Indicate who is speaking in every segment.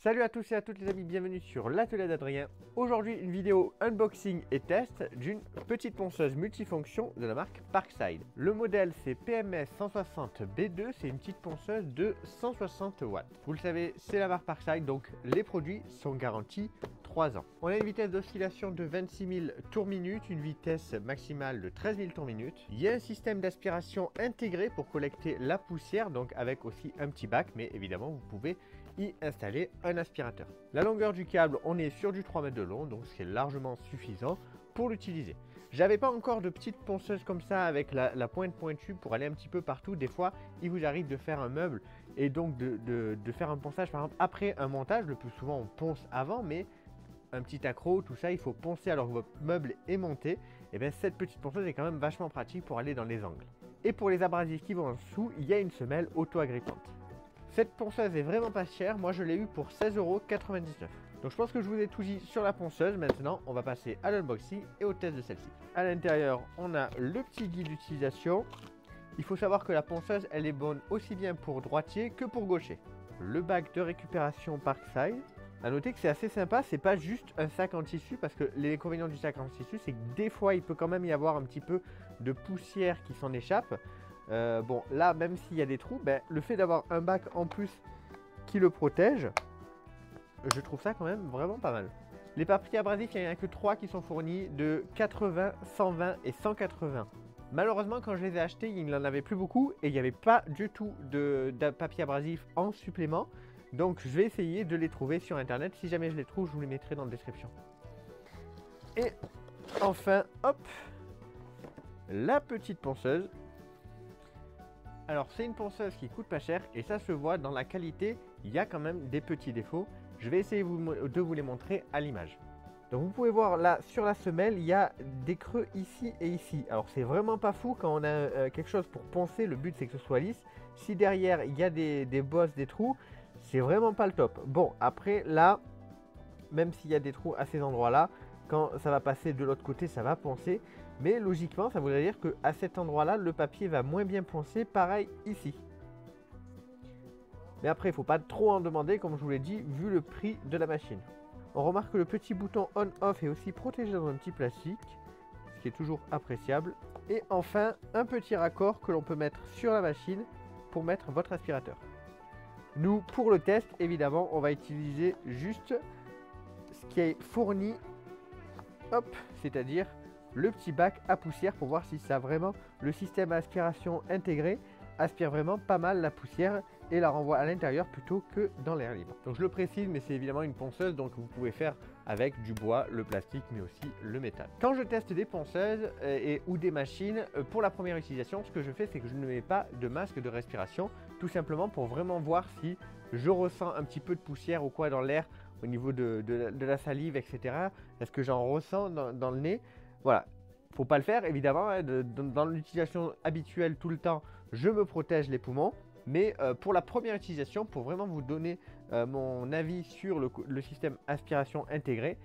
Speaker 1: Salut à tous et à toutes les amis, bienvenue sur l'atelier d'Adrien. Aujourd'hui une vidéo unboxing et test d'une petite ponceuse multifonction de la marque Parkside. Le modèle c'est PMS 160B2, c'est une petite ponceuse de 160 watts. Vous le savez, c'est la marque Parkside, donc les produits sont garantis 3 ans. On a une vitesse d'oscillation de 26 000 tours minute, une vitesse maximale de 13 000 tours minute. Il y a un système d'aspiration intégré pour collecter la poussière, donc avec aussi un petit bac, mais évidemment vous pouvez y installer un aspirateur. La longueur du câble, on est sur du 3 mètres de long, donc c'est largement suffisant pour l'utiliser. J'avais pas encore de petites ponceuses comme ça avec la pointe pointue pour aller un petit peu partout. Des fois, il vous arrive de faire un meuble et donc de faire un ponçage par exemple après un montage. Le plus souvent, on ponce avant, mais un petit accro, tout ça, il faut poncer alors que votre meuble est monté. Et bien cette petite ponceuse est quand même vachement pratique pour aller dans les angles. Et pour les abrasifs qui vont en dessous, il y a une semelle auto-agrippante. Cette ponceuse est vraiment pas chère, moi je l'ai eu pour 16,99 €. Donc je pense que je vous ai tout dit sur la ponceuse. Maintenant on va passer à l'unboxing et au test de celle-ci. À l'intérieur on a le petit guide d'utilisation. Il faut savoir que la ponceuse elle est bonne aussi bien pour droitier que pour gaucher. Le bac de récupération Parkside. A noter que c'est assez sympa, c'est pas juste un sac en tissu, parce que l'inconvénient du sac en tissu c'est que des fois il peut quand même y avoir un petit peu de poussière qui s'en échappe. Bon là même s'il y a des trous, le fait d'avoir un bac en plus qui le protège, je trouve ça quand même vraiment pas mal. Les papiers abrasifs, il n'y en a que 3 qui sont fournis, de 80, 120 et 180. Malheureusement quand je les ai achetés il n'en avait plus beaucoup et il n'y avait pas du tout de papier abrasif en supplément. Donc je vais essayer de les trouver sur internet. Si jamais je les trouve, je vous les mettrai dans la description. Et enfin, hop, la petite ponceuse. Alors c'est une ponceuse qui coûte pas cher et ça se voit dans la qualité, il y a quand même des petits défauts. Je vais essayer de vous les montrer à l'image. Donc vous pouvez voir là sur la semelle, il y a des creux ici et ici. Alors c'est vraiment pas fou quand on a quelque chose pour poncer, le but c'est que ce soit lisse. Si derrière il y a des bosses, des trous, c'est vraiment pas le top. Bon après là, même s'il y a des trous à ces endroits là, quand ça va passer de l'autre côté ça va poncer. Mais logiquement, ça voudrait dire qu'à cet endroit-là, le papier va moins bien poncer. Pareil ici. Mais après, il ne faut pas trop en demander, comme je vous l'ai dit, vu le prix de la machine. On remarque que le petit bouton on-off est aussi protégé dans un petit plastique, ce qui est toujours appréciable. Et enfin, un petit raccord que l'on peut mettre sur la machine pour mettre votre aspirateur. Nous, pour le test, évidemment, on va utiliser juste ce qui est fourni, hop, c'est-à-dire le petit bac à poussière pour voir si ça a vraiment le système aspiration intégré aspire vraiment pas mal la poussière et la renvoie à l'intérieur plutôt que dans l'air libre. Donc je le précise, mais c'est évidemment une ponceuse, donc vous pouvez faire avec du bois, le plastique, mais aussi le métal. Quand je teste des ponceuses ou des machines, pour la première utilisation, ce que je fais, c'est que je ne mets pas de masque de respiration, tout simplement pour vraiment voir si je ressens un petit peu de poussière ou quoi dans l'air au niveau de la salive, etc. Est-ce que j'en ressens dans le nez? Voilà, faut pas le faire évidemment, hein, dans l'utilisation habituelle tout le temps, je me protège les poumons. Mais pour la première utilisation, pour vraiment vous donner mon avis sur le système aspiration intégré,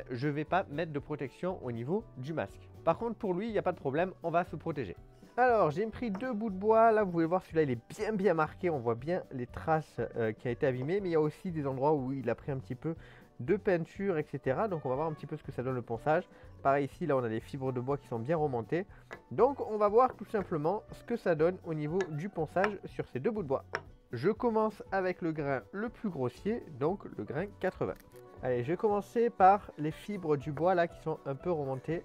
Speaker 1: je ne vais pas mettre de protection au niveau du masque. Par contre pour lui, il n'y a pas de problème, on va se protéger. Alors j'ai pris 2 bouts de bois, là vous pouvez voir celui-là il est bien marqué, on voit bien les traces qui a été abîmé, mais il y a aussi des endroits où il a pris un petit peu de peinture, etc. Donc on va voir un petit peu ce que ça donne le ponçage. Pareil ici, là on a des fibres de bois qui sont bien remontées. Donc on va voir tout simplement ce que ça donne au niveau du ponçage sur ces 2 bouts de bois. Je commence avec le grain le plus grossier, donc le grain 80. Allez, je vais commencer par les fibres du bois là qui sont un peu remontées.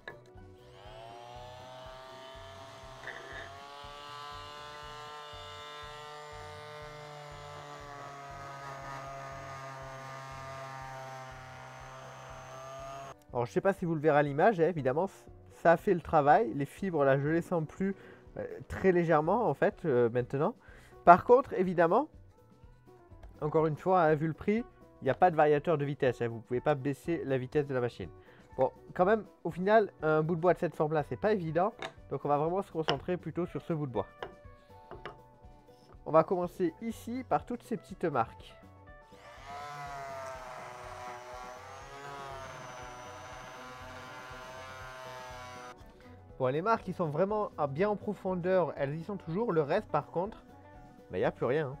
Speaker 1: Alors je ne sais pas si vous le verrez à l'image, évidemment ça a fait le travail, les fibres là je les sens plus très légèrement en fait maintenant. Par contre évidemment, encore une fois, hein, vu le prix, il n'y a pas de variateur de vitesse, hein, vous ne pouvez pas baisser la vitesse de la machine. Bon quand même au final un bout de bois de cette forme là c'est pas évident, donc on va vraiment se concentrer plutôt sur ce bout de bois. On va commencer ici par toutes ces petites marques. Bon, les marques qui sont vraiment bien en profondeur, elles y sont toujours. Le reste, par contre, il n'y a plus rien. Hein.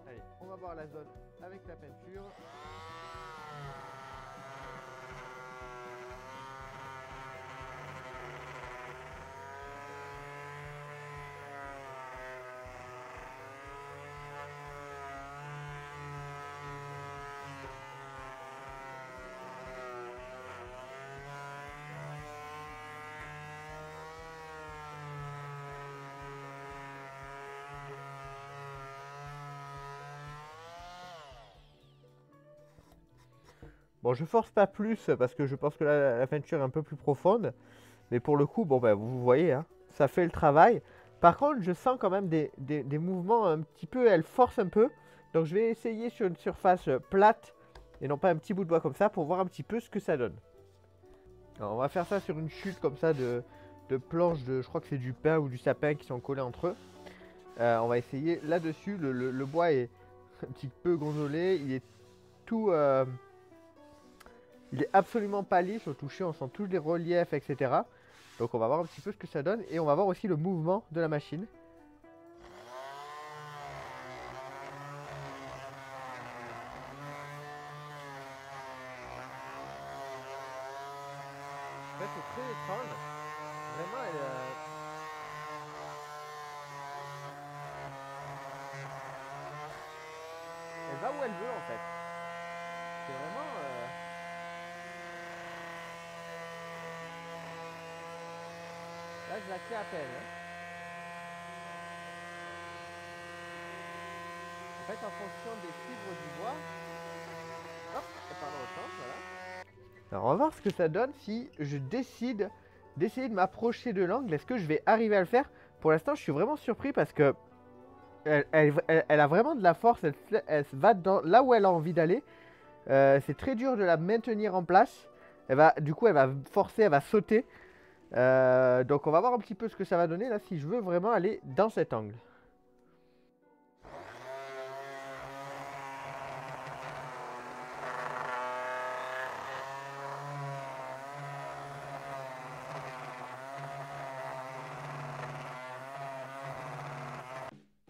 Speaker 1: Allez, on va voir la zone avec la peinture. Bon, je force pas plus parce que je pense que là, la peinture est un peu plus profonde. Mais pour le coup, bon, ben, vous voyez, hein, ça fait le travail. Par contre, je sens quand même des mouvements un petit peu, elle force un peu. Donc, je vais essayer sur une surface plate et non pas un petit bout de bois comme ça pour voir un petit peu ce que ça donne. Alors, on va faire ça sur une chute comme ça de planches de, je crois que c'est du pin ou du sapin qui sont collés entre eux. On va essayer là-dessus. Le bois est un petit peu gonzolé. Il est tout... il est absolument pas lisse au toucher. On sent tous les reliefs, etc. Donc on va voir un petit peu ce que ça donne. Et on va voir aussi le mouvement de la machine. En fait, c'est très étrange. Vraiment, elle va où elle veut en fait. C'est vraiment... Là, je la tiens à peine. Hein. En fait, en fonction des fibres du bois, hop, ça part dans le sens, voilà. Alors, on va voir ce que ça donne si je décide d'essayer de m'approcher de l'angle. Est-ce que je vais arriver à le faire? Pour l'instant, je suis vraiment surpris parce que elle a vraiment de la force. Elle va là où elle a envie d'aller. C'est très dur de la maintenir en place. Du coup, elle va forcer, elle va sauter. Donc, on va voir un petit peu ce que ça va donner là si je veux vraiment aller dans cet angle.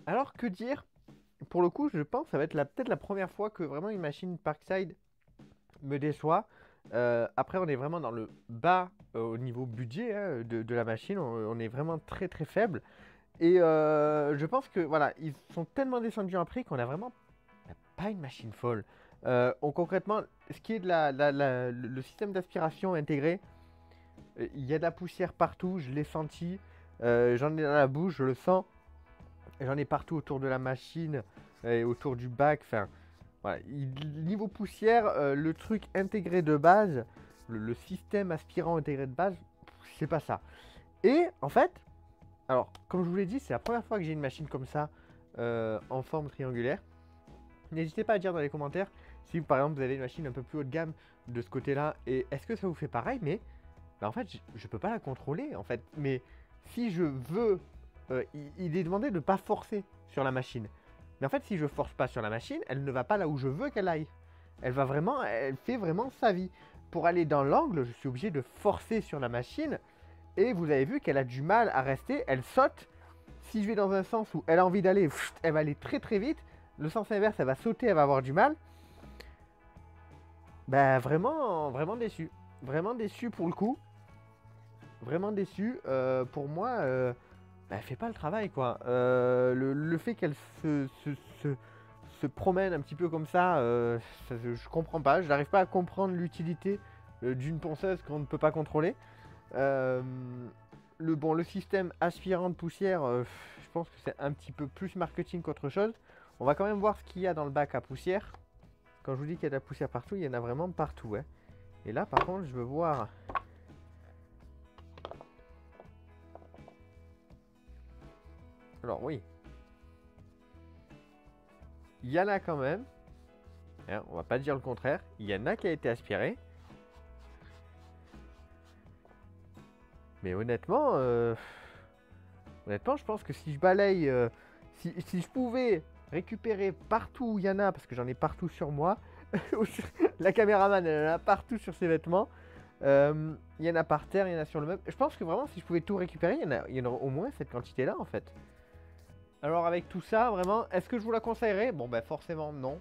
Speaker 1: Alors que dire? Pour le coup, je pense que ça va être peut-être la première fois que vraiment une machine Parkside me déçoit. Après, on est vraiment dans le bas au niveau budget hein, de la machine. On est vraiment très très faible. Et je pense que voilà, ils sont tellement descendus en prix qu'on a vraiment pas une machine folle. Concrètement, ce qui est de le système d'aspiration intégré, il y a de la poussière partout, je l'ai senti. J'en ai dans la bouche, je le sens. J'en ai partout autour de la machine et autour du bac. Enfin, voilà. Niveau poussière, le truc intégré de base, le système aspirant intégré de base, c'est pas ça. Et en fait, alors, comme je vous l'ai dit, c'est la première fois que j'ai une machine comme ça en forme triangulaire. N'hésitez pas à dire dans les commentaires si par exemple vous avez une machine un peu plus haut de gamme de ce côté-là et est-ce que ça vous fait pareil, mais bah, en fait je peux pas la contrôler en fait. Mais si je veux, il est demandé de ne pas forcer sur la machine. Mais en fait si je force pas sur la machine, elle ne va pas là où je veux qu'elle aille. Elle fait vraiment sa vie. Pour aller dans l'angle, je suis obligé de forcer sur la machine. Et vous avez vu qu'elle a du mal à rester, elle saute. Si je vais dans un sens où elle a envie d'aller, elle va aller très très vite. Le sens inverse, elle va sauter, elle va avoir du mal. Bah vraiment, vraiment déçu. Vraiment déçu pour le coup. Vraiment déçu. Pour moi, bah, elle fait pas le travail quoi. Le fait qu'elle se promène un petit peu comme ça, je comprends pas. Je n'arrive pas à comprendre l'utilité d'une ponceuse qu'on ne peut pas contrôler. Le système aspirant de poussière, je pense que c'est un petit peu plus marketing qu'autre chose. On va quand même voir ce qu'il y a dans le bac à poussière. Quand je vous dis qu'il y a de la poussière partout, il y en a vraiment partout. Hein. Et là, par contre, je veux voir. Alors, oui. Il y en a quand même. Hein, on va pas dire le contraire. Il y en a qui a été aspiré. Mais honnêtement, je pense que si je balaye, si je pouvais récupérer partout où il y en a, parce que j'en ai partout sur moi, la caméraman elle en a partout sur ses vêtements, il y en a par terre, il y en a sur le meuble. Je pense que vraiment si je pouvais tout récupérer, il y en aurait au moins cette quantité-là en fait. Alors avec tout ça, vraiment, est-ce que je vous la conseillerais? Bon bah forcément non.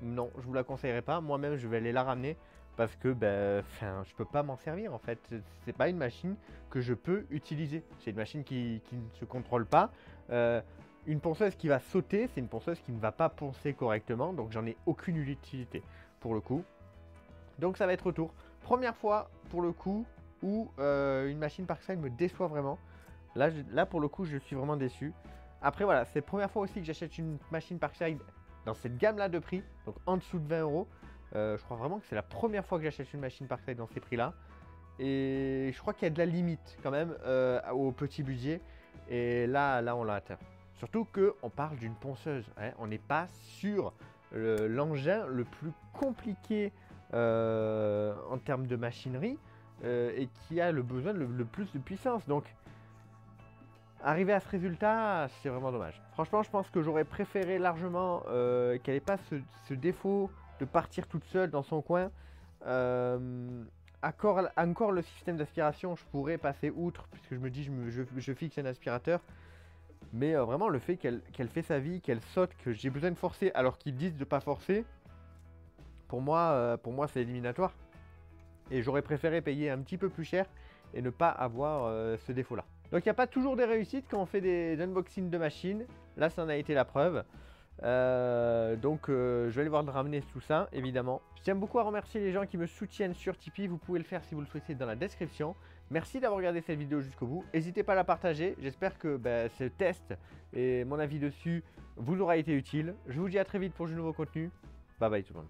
Speaker 1: Non, je vous la conseillerais pas. Moi-même, je vais aller la ramener parce que je peux pas m'en servir en fait. C'est pas une machine que je peux utiliser. C'est une machine qui ne se contrôle pas. Une ponceuse qui va sauter, c'est une ponceuse qui ne va pas poncer correctement. Donc j'en ai aucune utilité pour le coup. Donc ça va être retour. Première fois pour le coup où une machine Parkside me déçoit vraiment. Là pour le coup, je suis vraiment déçu. Après voilà, c'est la première fois aussi que j'achète une machine Parkside dans cette gamme là de prix, donc en dessous de 20 euros. Je crois vraiment que c'est la première fois que j'achète une machine Parkside dans ces prix-là. Et je crois qu'il y a de la limite quand même au petit budget. Et là on l'a atteint. Surtout qu'on parle d'une ponceuse. Hein. On n'est pas sur l'engin le plus compliqué en termes de machinerie et qui a le besoin le plus de puissance. Donc, arriver à ce résultat, c'est vraiment dommage. Franchement, je pense que j'aurais préféré largement qu'elle n'ait pas ce défaut de partir toute seule dans son coin. Encore le système d'aspiration, je pourrais passer outre, puisque je me dis, je fixe un aspirateur. Mais vraiment, le fait qu'elle fait sa vie, qu'elle saute, que j'ai besoin de forcer, alors qu'ils disent de ne pas forcer, pour moi c'est éliminatoire. Et j'aurais préféré payer un petit peu plus cher et ne pas avoir ce défaut-là. Donc il n'y a pas toujours des réussites quand on fait des unboxings de machines. Là, ça en a été la preuve. Je vais aller voir de ramener tout ça, évidemment. Je tiens beaucoup à remercier les gens qui me soutiennent sur Tipeee. Vous pouvez le faire si vous le souhaitez dans la description. Merci d'avoir regardé cette vidéo jusqu'au bout. N'hésitez pas à la partager. J'espère que ce test et mon avis dessus vous aura été utile. Je vous dis à très vite pour de nouveaux contenus. Bye bye tout le monde.